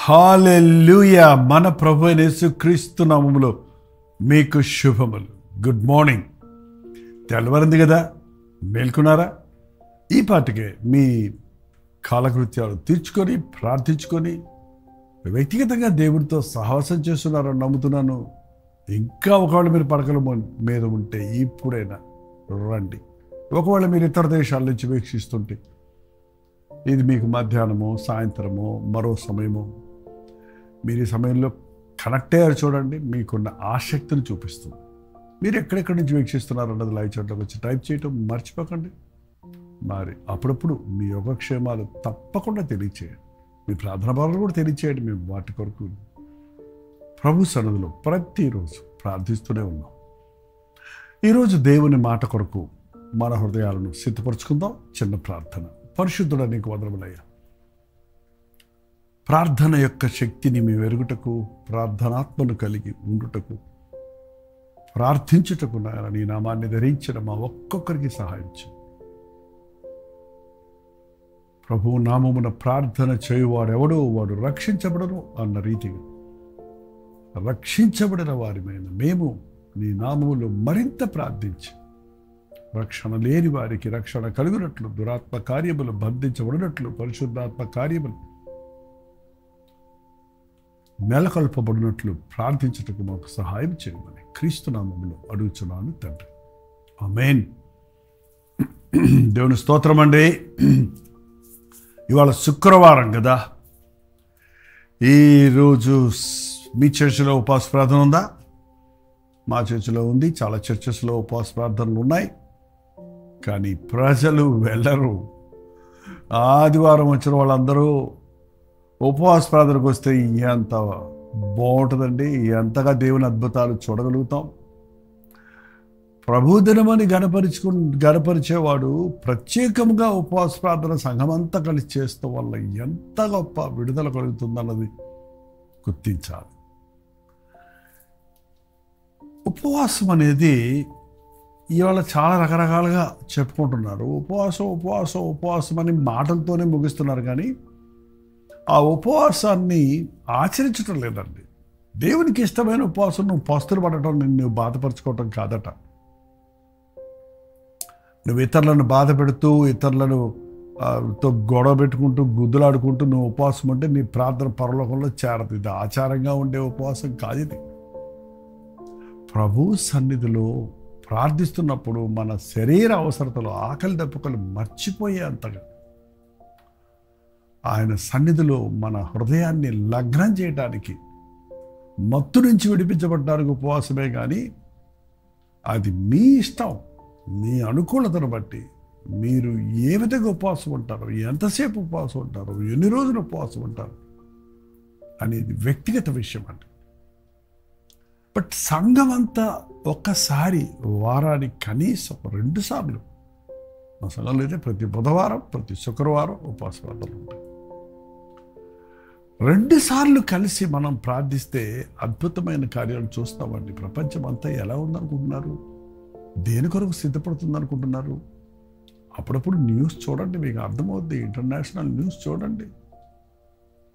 హల్లెలూయా. మన ప్రభు అయిన యేసుక్రీస్తు నామములో మీకు శుభములు. Good morning. తెల్లవారింది కదా, మేల్కొన్నారా? ఈ పాటికే మీ కాలకృత్యాలు తీర్చుకొని ప్రార్థించుకొని వ్యక్తిగతంగా దేవుడితో సహవాసం చేస్తున్నారని నమ్ముతున్నాను. ఇంకా ఒకవేళ మీరు పడకల మీద ఉంటే ఇప్పుడైనా రండి. ఒకవేళ మీరు ఇతర దేశాల నుంచి వీక్షిస్తుంటే ఇది మీకు మధ్యాహ్నమో సాయంత్రమో మరో సమయమో, మీరు ఈ సమయంలో కనెక్ట్ అయ్యారు చూడండి, మీకున్న ఆసక్తిని చూపిస్తుంది. మీరు ఎక్కడెక్కడి నుంచి వీక్షిస్తున్నారు అన్నది లైవ్ చాట్లోకి వచ్చి టైప్ చేయటం మర్చిపోకండి. మరి అప్పుడప్పుడు మీ యోగక్షేమాలు తప్పకుండా తెలియచేయండి. మీ ప్రార్థన భావాలు కూడా తెలియచేయండి. మేము వాటి కొరకు ప్రభు సన్నిధిలో ప్రతిరోజు ప్రార్థిస్తూనే ఉన్నాం. ఈరోజు దేవుని మాట కొరకు మన హృదయాలను సిద్ధపరచుకుందాం. చిన్న ప్రార్థన. పరిశుద్ధుడా, నీకు వందనములయ్యా. ప్రార్థన యొక్క శక్తిని మేము ఎరుగుటకు, ప్రార్థనాత్మను కలిగి ఉండుటకు, ప్రార్థించుటకు నాయన నీ నామాన్ని ధరించిన మా ఒక్కొక్కరికి సహాయం చేయి. ప్రభువు నామమున ప్రార్థన చేయువాడెవడో వాడు రక్షించబడను అన్న రీతిగా రక్షించబడిన వారిమైన మేము నీ నామములో మరింత ప్రార్థించి రక్షణ లేని వారికి రక్షణ కలిగినట్లు, దురాత్మ కార్యములు బంధించబడినట్లు, పరిశుద్ధాత్మ కార్యములు నెలకొల్పబడినట్లు ప్రార్థించుటకు మాకు సహాయం చేయమని క్రీస్తు నామములో అడుగుచున్నాను తండ్రి. ఆమేన్. దేవుని స్తోత్రం అండి. ఇవాళ శుక్రవారం కదా. ఈరోజు మీ చర్చిలో ఉపవాస ప్రార్థన ఉందా? మా చర్చిలో ఉంది. చాలా చర్చెస్లో ఉపవాస ప్రార్థనలు ఉన్నాయి, కానీ ప్రజలు వెళ్ళరు. ఆదివారం వచ్చిన వాళ్ళందరూ ఉపవాస ప్రార్థనకు వస్తే ఎంత బాగుంటుందండి, ఎంతగా దేవుని అద్భుతాలు చూడగలుగుతాం. ప్రభు దినమని గణపరిచేవాడు ప్రత్యేకంగా ఉపవాస ప్రార్థన సంఘమంతా కలిసి చేస్తాం వల్ల ఎంత గొప్ప విడుదల కలుగుతుందన్నది గుర్తించాలి. ఉపవాసం అనేది ఇవాళ చాలా రకరకాలుగా చెప్పుకుంటున్నారు. ఉపవాసం అని మాటలతోనే ముగిస్తున్నారు, కానీ ఆ ఉపవాసాన్ని ఆచరించటం లేదండి. దేవునికి ఇష్టమైన ఉపవాసం నువ్వు పస్తులు పడటం, నిన్ను బాధపరచుకోవటం కాదట. నువ్వు ఇతరులను బాధ పెడుతూ, ఇతరులను తో గొడవ పెట్టుకుంటూ, గుద్దులాడుకుంటూ నువ్వు ఉపవాసం ఉంటే నీ ప్రార్థన పరలోకంలో చేరదు. ఇది ఆచారంగా ఉండే ఉపవాసం కాదు. ఇది ప్రభు సన్నిధిలో ప్రార్థిస్తున్నప్పుడు మన శరీర అవసరతలు, ఆకలి దప్పుకలు మర్చిపోయే అంతగా ఆయన సన్నిధిలో మన హృదయాన్ని లగ్నం చేయడానికి, మత్తు నుంచి విడిపించబడడానికి ఉపవాసమే. కానీ అది మీ ఇష్టం, మీ అనుకూలతను బట్టి మీరు ఏ విధంగా ఉపవాసం ఉంటారో, ఎంతసేపు ఉపవాసం ఉంటారో, ఎన్ని రోజులు ఉపవాసం ఉంటారు అనేది వ్యక్తిగత విషయం అండి. బట్ సంఘం అంతా ఒక్కసారి వారానికి కనీసం 2 సార్లు, మా సంఘంలో అయితే ప్రతి బుధవారం ప్రతి శుక్రవారం ఉపవాస ప్రార్థనలు ఉంటాయి. 2 సార్లు కలిసి మనం ప్రార్థిస్తే అద్భుతమైన కార్యాలు చూస్తామండి. ప్రపంచం అంతా ఎలా ఉందనుకుంటున్నారు? దేని కొరకు సిద్ధపడుతుంది అనుకుంటున్నారు? అప్పుడప్పుడు న్యూస్ చూడండి, మీకు అర్థమవుద్ది. ఇంటర్నేషనల్ న్యూస్ చూడండి,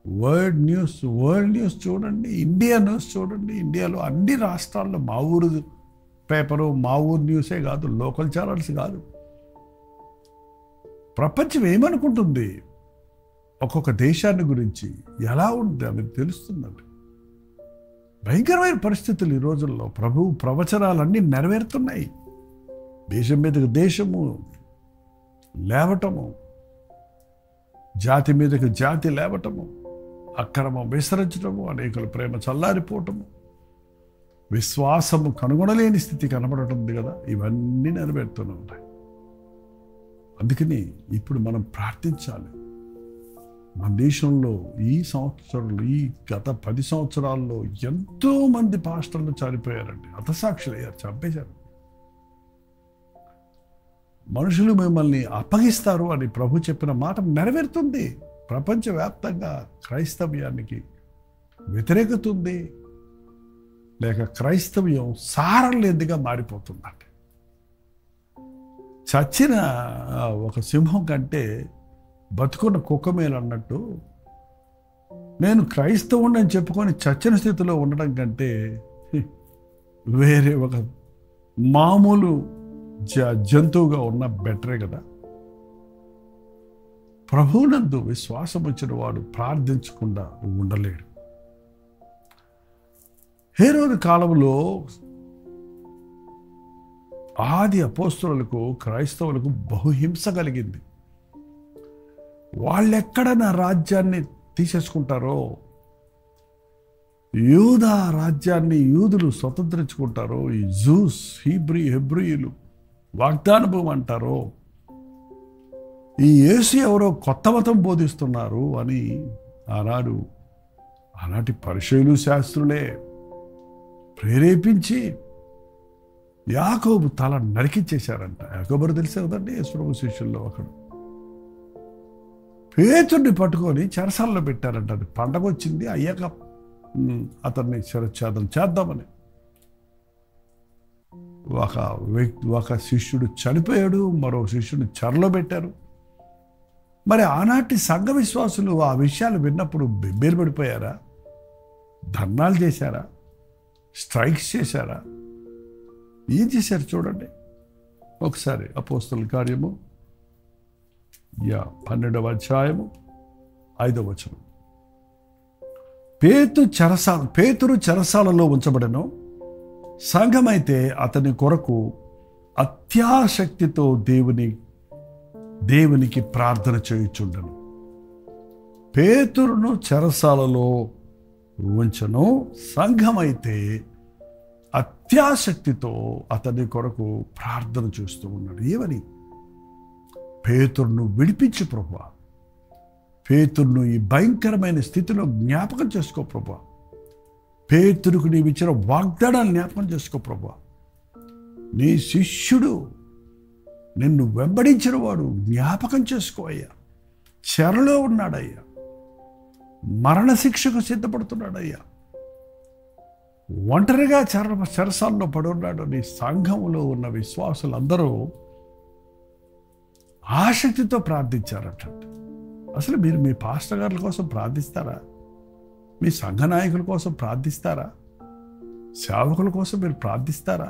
వరల్డ్ న్యూస్ చూడండి, ఇండియా న్యూస్ చూడండి. ఇండియాలో అన్ని రాష్ట్రాల్లో మా ఊరు పేపరు, మా ఊరు న్యూసే కాదు, లోకల్ ఛానల్స్ కాదు, ప్రపంచం ఏమనుకుంటుంది, ఒక్కొక్క దేశాన్ని గురించి ఎలా ఉంది అనేది తెలుస్తుందండి. భయంకరమైన పరిస్థితులు ఈ రోజుల్లో. ప్రభు ప్రవచనాలన్నీ నెరవేరుతున్నాయి. దేశం మీదకి దేశము లేవటము, జాతి మీదకి జాతి లేవటము, అక్రమం విసరించటము, అనేకుల ప్రేమ చల్లారిపోవటము, విశ్వాసము కనుగొనలేని స్థితి కనబడటం ఉంది కదా. ఇవన్నీ నెరవేరుతూనే ఉన్నాయి. అందుకని ఇప్పుడు మనం ప్రార్థించాలి. మన దేశంలో ఈ సంవత్సరంలో, ఈ గత 10 సంవత్సరాల్లో ఎంతోమంది పాస్టర్లు చనిపోయారండి. హతసాక్షులు అయ్యారు, చంపేశారు. మనుషులు మిమ్మల్ని అప్పగిస్తారు అని ప్రభు చెప్పిన మాట నెరవేరుతుంది. ప్రపంచవ్యాప్తంగా క్రైస్తవ్యానికి వ్యతిరేకత ఉంది, లేక క్రైస్తవ్యం సారం లేనిదిగా మారిపోతుందండి. చచ్చిన ఒక సింహం కంటే బతుకున్న కుక్క మేలు అన్నట్టు నేను క్రైస్తవుని అని చెప్పుకొని చచ్చిన స్థితిలో ఉండడం కంటే వేరే ఒక మామూలు జంతువుగా ఉన్న బెటరే కదా. ప్రభువునందు విశ్వాసం వచ్చిన వాడు ప్రార్థించకుండా ఉండలేడు. హేరోదు కాలంలో ఆది అపోస్తలులకు క్రైస్తవులకు బహుహింస కలిగింది. వాళ్ళెక్కడ నా రాజ్యాన్ని తీసేసుకుంటారో, యూదా రాజ్యాన్ని యూదులు స్వతంత్రించుకుంటారో, ఈ జూస్ హెబ్రీయులు వాగ్దాన భూమి అంటారో, ఈ యేసు ఎవరో కొత్త మతం బోధిస్తున్నారు అని ఆనాటి పరిసయ్యులు శాస్త్రులే ప్రేరేపించి యాకోబు తల నరికించేశారంట. యాకోబు తెలిసే కదండి, యేసుప్రభు శిష్యుల్లో ఒకడు. పేతుడిని పట్టుకొని చెరసాలలో పెట్టారంట. అది పండగ వచ్చింది, అయ్యాక అతన్ని శిరచ్ఛేదం చేద్దామని. ఒక శిష్యుడు చనిపోయాడు, మరో శిష్యుడు చెరలో పెట్టారు. మరి ఆనాటి సంఘ విశ్వాసులు ఆ విషయాలు విన్నప్పుడు బెబ్బేలు పడిపోయారా? ధర్నాలు చేశారా? స్ట్రైక్స్ చేశారా? ఏం చేశారు చూడండి ఒకసారి. అపోస్తలుల కార్యము 12వ అధ్యాయము 5వ వచనం. పేతురు చెరసాలలో ఉంచబడెను. సంఘమైతే అతని కొరకు అత్యాసక్తితో దేవునికి ప్రార్థన చేయుచుండెను. పేతురును చెరసాలలో ఉంచను, సంఘమైతే అత్యాసక్తితో అతని కొరకు ప్రార్థన చేస్తూ ఉన్నాడు. ఏమని? పేతురును విడిపించు ప్రభువా, పేతురును ఈ భయంకరమైన స్థితిలో జ్ఞాపకం చేసుకో ప్రభువా, పేతురుకు నీవు ఇచ్చిన వాగ్దానాలు జ్ఞాపకం చేసుకో ప్రభువా, నీ శిష్యుడు నిన్ను వెంబడించిన వాడు జ్ఞాపకం చేసుకో అయ్యా, చెరలో ఉన్నాడయ్యా, మరణశిక్షకు సిద్ధపడుతున్నాడయ్యా, ఒంటరిగా చెరసాల్లో పడి ఉన్నాడు. నీ సంఘంలో ఉన్న విశ్వాసులందరూ ఆసక్తితో ప్రార్థించారట. అసలు మీరు మీ పాస్టర్ గారుల కోసం ప్రార్థిస్తారా? మీ సంఘ నాయకుల కోసం ప్రార్థిస్తారా? సేవకుల కోసం మీరు ప్రార్థిస్తారా?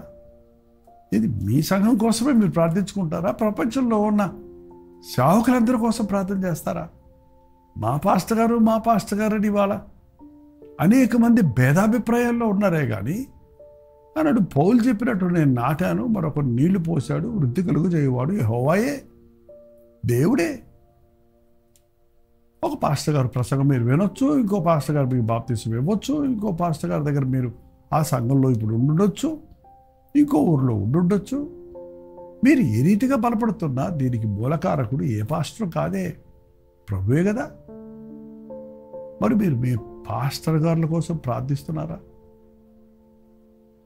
ఇది మీ సంఘం కోసమే మీరు ప్రార్థించుకుంటారా? ప్రపంచంలో ఉన్న సేవకులందరి కోసం ప్రార్థన చేస్తారా? మా పాస్టర్ గారు అని ఇవాళ అనేక మంది భేదాభిప్రాయాల్లో ఉన్నారే కానీ అన్నాడు పౌలు చెప్పినట్టు, నేను నాటాను, మరొకరు నీళ్లు పోశాడు, వృద్ధి కలుగు చేయవాడు యెహోవాయే, దేవుడే. ఒక పాస్టర్ గారు ప్రసంగం మీరు వినొచ్చు, ఇంకో పాస్టర్ గారు మీకు బాప్తిసం ఇవ్వచ్చు, ఇంకో పాస్టర్ గారి దగ్గర మీరు ఆ సంఘంలో ఇప్పుడు ఉండుండొచ్చు, ఇంకో ఊరిలో ఉండుండొచ్చు. మీరు ఏ రీతిగా బలపడుతున్నా దీనికి మూలకారకుడు ఏ పాస్టర్ కాదే, ప్రభువే కదా. మరి మీరు మీ పాస్టర్ గారుల కోసం ప్రార్థిస్తున్నారా?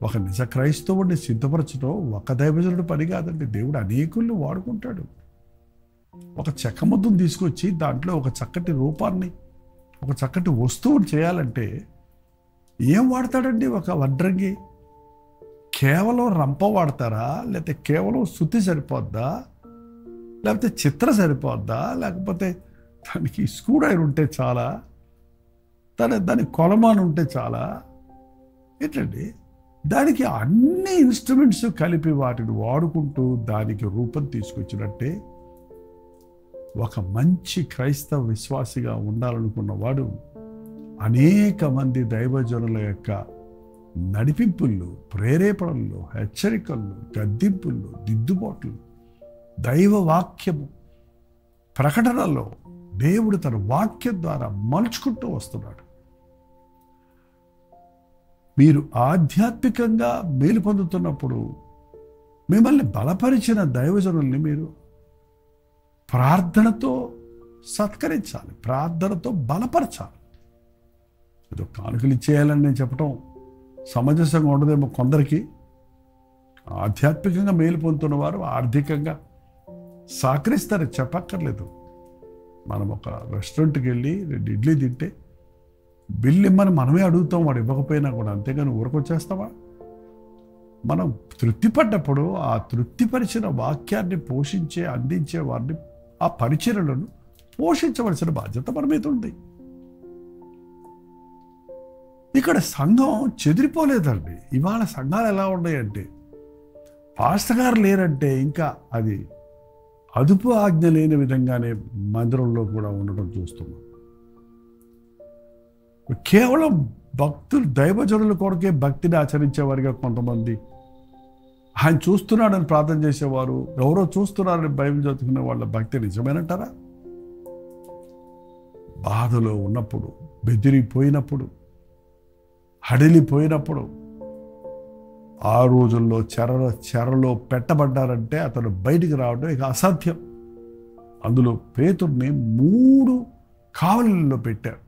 ఒక నిజ క్రైస్తవుడిని సిద్ధపరచడం ఒక దైవజనుడి పని కాదండి. దేవుడు అనేకుల్ని వాడుకుంటాడు. ఒక చెక్క ముద్దను తీసుకొచ్చి దాంట్లో ఒక చక్కటి రూపాన్ని, ఒక చక్కటి వస్తువుని చేయాలంటే ఏం వాడతాడండి? ఒక వడ్రంగి కేవలం రంప వాడతారా? లేకపోతే కేవలం శుద్ధి సరిపోద్దా? లేకపోతే చిత్ర సరిపోద్దా? లేకపోతే దానికి స్క్రూ డ్రైవర్ ఉంటే చాలా? దాని కొలమాను ఉంటే చాలా? ఏంటండి? దానికి అన్ని ఇన్స్ట్రుమెంట్స్ కలిపి వాటిని వాడుకుంటూ దానికి రూపం తీసుకొచ్చినట్టే ఒక మంచి క్రైస్తవ విశ్వాసిగా ఉండాలనుకున్నవాడు అనేక మంది దైవజనుల యొక్క నడిపింపుల్లో, ప్రేరేపణల్లో, హెచ్చరికల్లో, గద్దింపుల్లో, దిద్దుబాట్లు, దైవ వాక్యము ప్రకటనలో దేవుడు తన వాక్యం ద్వారా మలుచుకుంటూ వస్తున్నాడు. మీరు ఆధ్యాత్మికంగా మేలు పొందుతున్నప్పుడు మిమ్మల్ని బలపరిచిన దైవజనుల్ని మీరు ప్రార్థనతో సత్కరించాలి, ప్రార్థనతో బలపరచాలి. ఏదో కానుకలు ఇచ్చేయాలని నేను చెప్పటం సమంజసంగా ఉండదేమో కొందరికి. ఆధ్యాత్మికంగా మేలు పొందుతున్న వారు ఆర్థికంగా సహకరిస్తారని చెప్పక్కర్లేదు. మనం ఒక రెస్టారెంట్కి వెళ్ళి 2 ఇడ్లీ తింటే బిల్లు ఇమ్మని మనమే అడుగుతాం, వాడు ఇవ్వకపోయినా కూడా. అంతేగాని ఊరకొచ్చేస్తావా? మనం తృప్తిపడ్డప్పుడు ఆ తృప్తిపరిచిన వాక్యాన్ని పోషించే, అందించే వారిని, ఆ పరిచర్యలను పోషించవలసిన బాధ్యత మన మీద ఉంది. ఇక్కడ సంఘం చెదిరిపోలేదండి. ఇవాళ సంఘాలు ఎలా ఉన్నాయంటే, పాస్టర్ గారు లేరంటే ఇంకా అది అదుపు ఆజ్ఞ లేని విధంగానే మందిరంలో కూడా ఉండడం చూస్తున్నాం. కేవలం భక్తులు, దైవజనుల కొరకే భక్తిని ఆచరించేవారిగా కొంతమంది, ఆయన చూస్తున్నాడని ప్రార్థన చేసేవారు, ఎవరో చూస్తున్నారని బైబిల్ చదువుకునే వాళ్ళ భక్తి నిజమేనంటారా? బాధలో ఉన్నప్పుడు, బెదిరిపోయినప్పుడు, హడిలిపోయినప్పుడు, ఆ రోజుల్లో చెరలో పెట్టబడ్డారంటే అతను బయటికి రావడం ఇక అసాధ్యం. అందులో పేతుర్ని 3 కావలిలో పెట్టారు.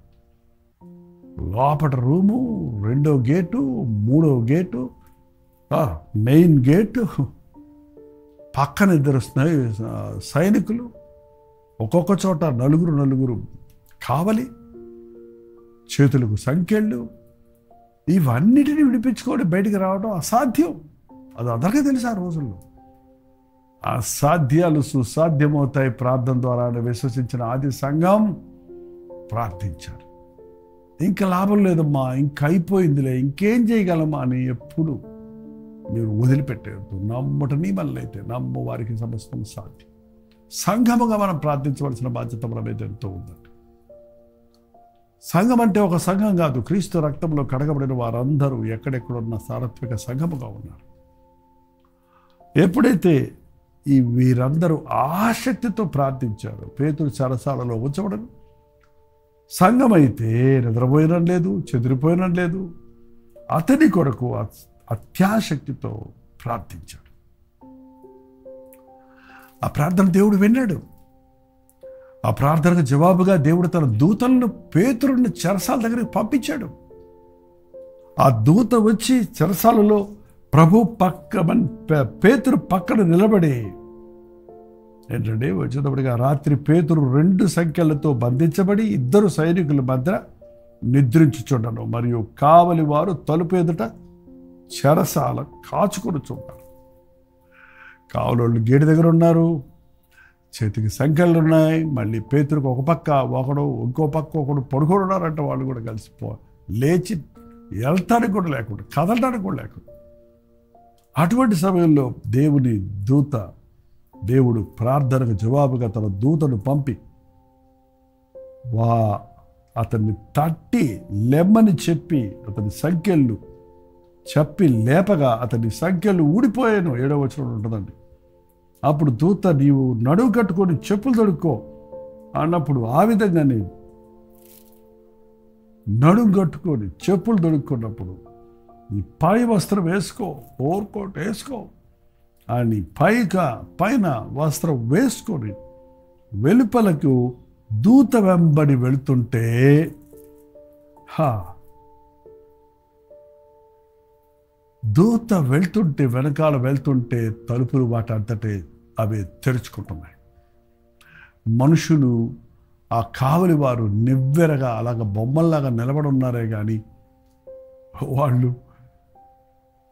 లోపట రూము, 2వ గేటు, 3వ గేటు, మెయిన్ గేటు, పక్కన 2 సైనికులు, ఒక్కొక్క చోట నలుగురు కావలి, చేతులకు సంకెళ్ళు, ఇవన్నిటిని విడిపించుకొని బయటికి రావడం అసాధ్యం. అది అందరికీ తెలుసు. ఆ రోజుల్లో అసాధ్యాలు సుసాధ్యమవుతాయి ప్రార్థన ద్వారా విశ్వసించిన ఆది సంఘం ప్రార్థించారు. ఇంకా లాభం లేదమ్మా, ఇంకా అయిపోయిందిలే, ఇంకేం చేయగలమా అని ఎప్పుడు మీరు వదిలిపెట్టేయద్దు. నమ్మటని మళ్ళైతే నమ్ము వారికి సమస్తం సాధ్యం. సంఘముగా మనం ప్రార్థించవలసిన బాధ్యత మన మీద ఎంతో ఉందండి. సంఘం అంటే ఒక సంఘం కాదు, క్రీస్తు రక్తంలో కడగబడిన వారందరూ ఎక్కడెక్కడున్న సార్వత్రిక సంఘముగా ఉన్నారు. ఎప్పుడైతే వీరందరూ ఆసక్తితో ప్రార్థించారో, పేతురు చెరసాలలో ఉంచబడను, సంఘం అయితే నిద్రపోయినం లేదు, చెదిరిపోయినం లేదు, అతని కొరకు అత్యాసక్తితో ప్రార్థించాడు. ఆ ప్రార్థన దేవుడు విన్నాడు. ఆ ప్రార్థనకు జవాబుగా దేవుడు తన దూతలను పేతురుని చెరసాల దగ్గరికి పంపించాడు. ఆ దూత వచ్చి చెరసాలలో పేతురు పక్కన నిలబడి ఏంటంటే వచ్చేటప్పటిగా రాత్రి పేతురు 2 సంఖ్యలతో బంధించబడి 2 సైనికుల మధ్య నిద్రించుచుండను, మరియు కావలి వారు తలుపు ఎదుట చెరసాల కాచుకొని చూడారు. కావలోళ్ళు గేటు దగ్గర ఉన్నారు, చేతికి సంఖ్యలు ఉన్నాయి. మళ్ళీ పేతురుకు ఒక పక్క ఒకడు, ఇంకో పక్క ఒకడు పడుకొని ఉన్నారంటే వాళ్ళు కూడా లేచి వెళ్తానికి కూడా లేకుండా, కదలడానికి కూడా లేకుండా. అటువంటి సమయంలో దేవుడు ప్రార్థనకు జవాబుగా తన దూతను పంపి అతన్ని తట్టి లెమ్మని చెప్పి అతని సంఖ్యలు చెప్పి లేపగా అతని సంఖ్యలు ఊడిపోయాను. 7వ వచనంలో ఉంటుందండి. అప్పుడు దూత, నీవు నడువు కట్టుకొని చెప్పులు తొడుక్కో అన్నప్పుడు ఆ విధంగానే నడుము కట్టుకొని చెప్పులు తొడుక్కున్నప్పుడు నీ పై వస్త్రం వేసుకో, ఓవర్కోట్ వేసుకో అని పైన వస్త్రం వేసుకొని వెలుపలకు దూత వెంబడి వెళుతుంటే వెనకాల వెళ్తుంటే తలుపులు వాటంతటే అవి తెరుచుకుంటున్నాయి. మనుషులు, ఆ కావలి వారు నివ్వెరగా అలాగ బొమ్మల్లాగా నిలబడి ఉన్నారే కానీ వాళ్ళు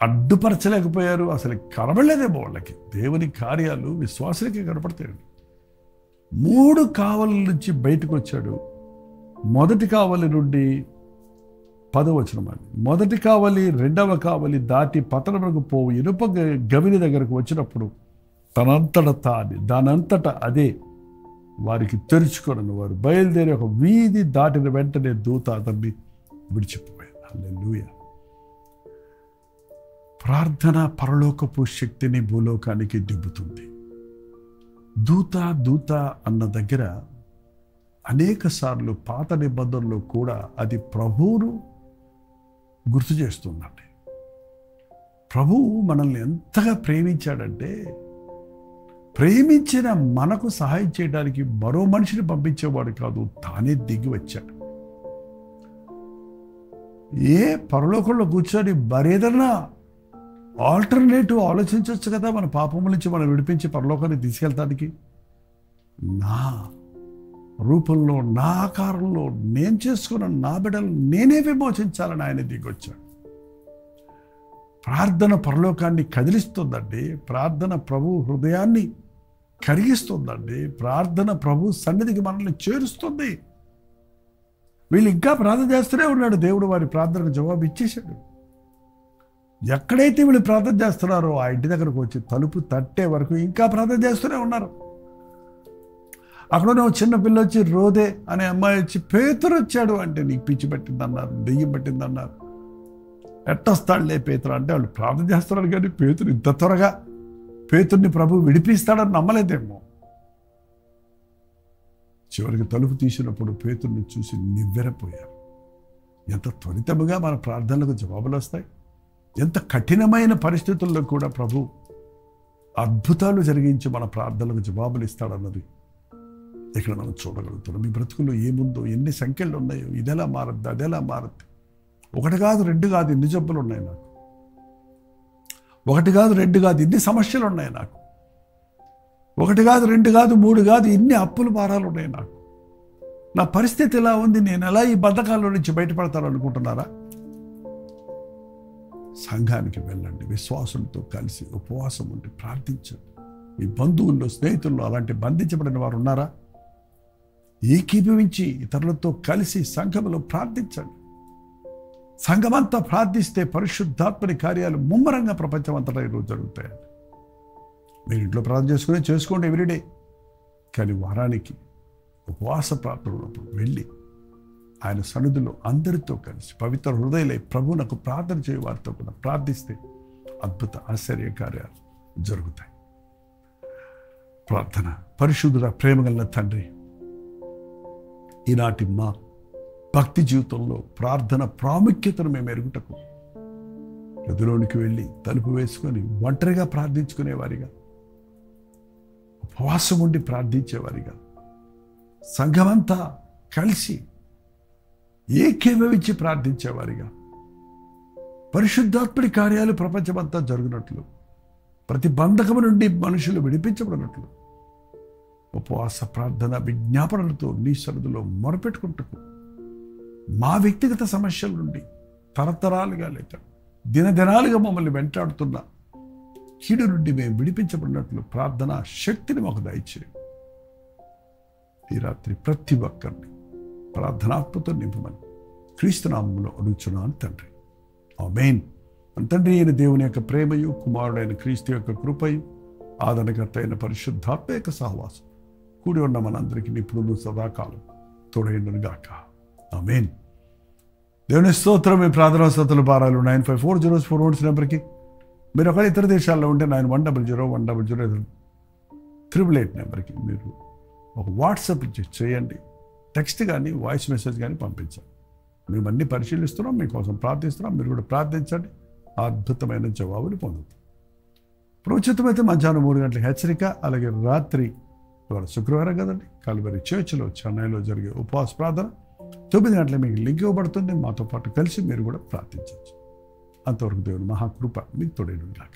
అడ్డుపరచలేకపోయారు. అసలు కనబడలేదేమో వాళ్ళకి. దేవుని కార్యాలు విశ్వాసులకి కనపడతాయండి. 3 కావలి నుంచి బయటకు వచ్చాడు. మొదటి కావలి నుండి 10వ వచనం అది. మొదటి కావలి 2వ కావలి దాటి పట్టణమునకు పోవు ఇనుప గవిని దగ్గరకు వచ్చినప్పుడు దానంతట అదే వారికి తెరుచుకొనను. వారు బయలుదేరి ఒక వీధి దాటిన వెంటనే దూత అతన్ని విడిచిపోయాడు. హల్లెలూయా. ప్రార్థన పరలోకపు శక్తిని భూలోకానికి దింపుతుంది. దూత అన్న దగ్గర అనేక సార్లు పాత నిబంధనలో కూడా అది ప్రభువును గుర్తు చేస్తుందండి. ప్రభువు మనల్ని ఎంతగా ప్రేమించాడంటే, ప్రేమించిన మనకు సహాయం చేయడానికి మరో మనిషిని పంపించేవాడు కాదు, తానే దిగి వచ్చాడు. పరలోకంలో కూర్చొని మరేదన్నా ఆల్టర్నేటివ్ ఆలోచించవచ్చు కదా, మన పాపముల నుంచి మనం విడిపించి పరలోకాన్ని తీసుకెళ్తానికి. నా రూపంలో, నా ఆకారంలో నేను చేసుకున్న నా బిడ్డలు నేనే విమోచించాలని ఆయన దిగొచ్చాడు. ప్రార్థన పరలోకాన్ని కదిలిస్తుందండి. ప్రార్థన ప్రభు హృదయాన్ని కరిగిస్తుందండి. ప్రార్థన ప్రభు సన్నిధికి మనల్ని చేరుస్తుంది. వీళ్ళు ఇంకా ప్రార్థన చేస్తూనే ఉన్నాడు. దేవుడు వారి ప్రార్థనకు జవాబు ఇచ్చేశాడు. ఎక్కడైతే వీళ్ళు ప్రార్థన చేస్తున్నారో ఆ ఇంటి దగ్గరకు వచ్చి తలుపు తట్టే వరకు ఇంకా ప్రార్థన చేస్తూనే ఉన్నారు. అక్కడ చిన్న పిల్ల వచ్చి రోదే అనే అమ్మాయి వచ్చి పేతురు వచ్చాడు అంటే నీకు పిచ్చి పట్టిందన్నారు, దెయ్యం పట్టిందన్నారు. ఎట్టొస్తాడులే పేతురు అంటే వాళ్ళు ప్రార్థన చేస్తున్నారు. కానీ పేతురు ఇంత త్వరగా పేతుర్ని ప్రభు విడిపిస్తాడని నమ్మలేదేమో. చివరికి తలుపు తీసినప్పుడు పేతుర్ని చూసి నివ్వెరపోయారు. ఎంత త్వరితముగా మన ప్రార్థనలకు జవాబులు వస్తాయి. ఎంత కఠినమైన పరిస్థితుల్లో కూడా ప్రభు అద్భుతాలు జరిగించి మన ప్రార్థనలకు జవాబులు ఇస్తాడన్నది ఇక్కడ మనం చూడగలుగుతున్నాం. మీ బ్రతుకుల్లో ఏముందో, ఎన్ని సంఖ్యలు ఉన్నాయో, ఇదెలా మారద్దు, అదెలా మారద్దు. ఒకటి కాదు, రెండు కాదు, ఇన్ని జబ్బులు ఉన్నాయి నాకు. ఒకటి కాదు, రెండు కాదు, ఇన్ని సమస్యలు ఉన్నాయి నాకు. ఒకటి కాదు, రెండు కాదు, మూడు కాదు, ఇన్ని అప్పులు భారాలు ఉన్నాయి నాకు. నా పరిస్థితి ఎలా ఉంది, నేను ఎలా ఈ బద్ధకాల్లో నుంచి బయటపడతాను అనుకుంటున్నారా? సంఘానికి వెళ్ళండి, విశ్వాసంతో కలిసి ఉపవాసం ఉండి ప్రార్థించండి. మీ బంధువుల్లో, స్నేహితుల్లో అలాంటి బంధించబడిన వారు ఉన్నారా? ఏకీభవించి ఇతరులతో కలిసి సంఘంలో ప్రార్థించండి. సంఘమంతా ప్రార్థిస్తే పరిశుద్ధాత్మని కార్యాలు ముమ్మరంగా ప్రపంచమంతటా ఈరోజు జరుగుతాయండి. మీరు ఇంట్లో ప్రార్థన చేసుకోండి ఎవ్రీడే. కానీ వారానికి ఉపవాస ప్రార్థన ఉన్నప్పుడు వెళ్ళి ఆయన సన్నిధిలో అందరితో కలిసి పవిత్ర హృదయలై ప్రభువునకు ప్రార్థన చేయ వారితో కూడా ప్రార్థిస్తే అద్భుత ఆశ్చర్య కార్యాలు జరుగుతాయి. ప్రార్థన. పరిశుద్ధుడ, ప్రేమగల తండ్రి, ఈనాటి మా భక్తి జీవితంలో ప్రార్థన ప్రాముఖ్యతను మేము ఎరుగుటకు గదిలోనికి వెళ్ళి తలుపు వేసుకొని ఒంటరిగా ప్రార్థించుకునేవారిగా, ఉపవాసం ఉండి ప్రార్థించేవారిగా, సంఘమంతా కలిసి ఏకీభవించి ప్రార్థించేవారిగా, పరిశుద్ధాత్మని కార్యాలు ప్రపంచమంతా జరుగునట్లు, ప్రతి బంధకము నుండి మనుషులు విడిపించబడినట్లు ఉపవాస ప్రార్థన విజ్ఞాపనలతో నీ సన్నిధిలో మొరపెట్టుకుంటూ మా వ్యక్తిగత సమస్యల నుండి తరతరాలుగా లేక దినదినాలుగా మమ్మల్ని వెంటాడుతున్న కీడు నుండి మేము విడిపించబడినట్లు ప్రార్థనా శక్తిని మాకు దయచేయండి. ఈ రాత్రి ప్రతి ఒక్కరిని ప్రార్థనాత్మతో నింపమని క్రీస్తు నామములో అడుగుచున్నాను తండ్రి. ఆమేన్. తండ్రి అయిన దేవుని యొక్క ప్రేమయు, కుమారుడైన క్రీస్తు యొక్క కృపయు, ఆదరణకర్త అయిన పరిశుద్ధాత్మ యొక్క సహవాసం కూడి ఉన్న మనందరికీ ఇప్పుడు సదాకాలం తోడైండును గాక. ఆమేన్. దేవుని స్తోత్రం. మీ ప్రార్థనా స్తోత్రాల భారాలు 954041 నెంబర్కి, మీరు ఒకవేళ ఇతర దేశాల్లో ఉంటే 9100100888 నెంబర్కి మీరు ఒక వాట్సాప్ చేయండి. టెక్స్ట్ కానీ వాయిస్ మెసేజ్ కానీ పంపించండి. మేము అన్ని పరిశీలిస్తున్నాం, మీకోసం ప్రార్థిస్తున్నాం. మీరు కూడా ప్రార్థించండి, అద్భుతమైన జవాబులు పొందుతాం. ప్రోచితమైతే మధ్యాహ్నం 3 గంటలకు హెచ్చరిక, అలాగే రాత్రి ఇవాళ శుక్రవారం కదండి, కల్వరి చర్చిలో చెన్నైలో జరిగే ఉపవాస ప్రార్థన 9 గంటలకు మీకు లింక్ ఇవ్వబడుతుంది. మాతో పాటు కలిసి మీరు కూడా ప్రార్థించవచ్చు. అంతవరకు దేవుని మహాకృప మీకు తోడైన గాక.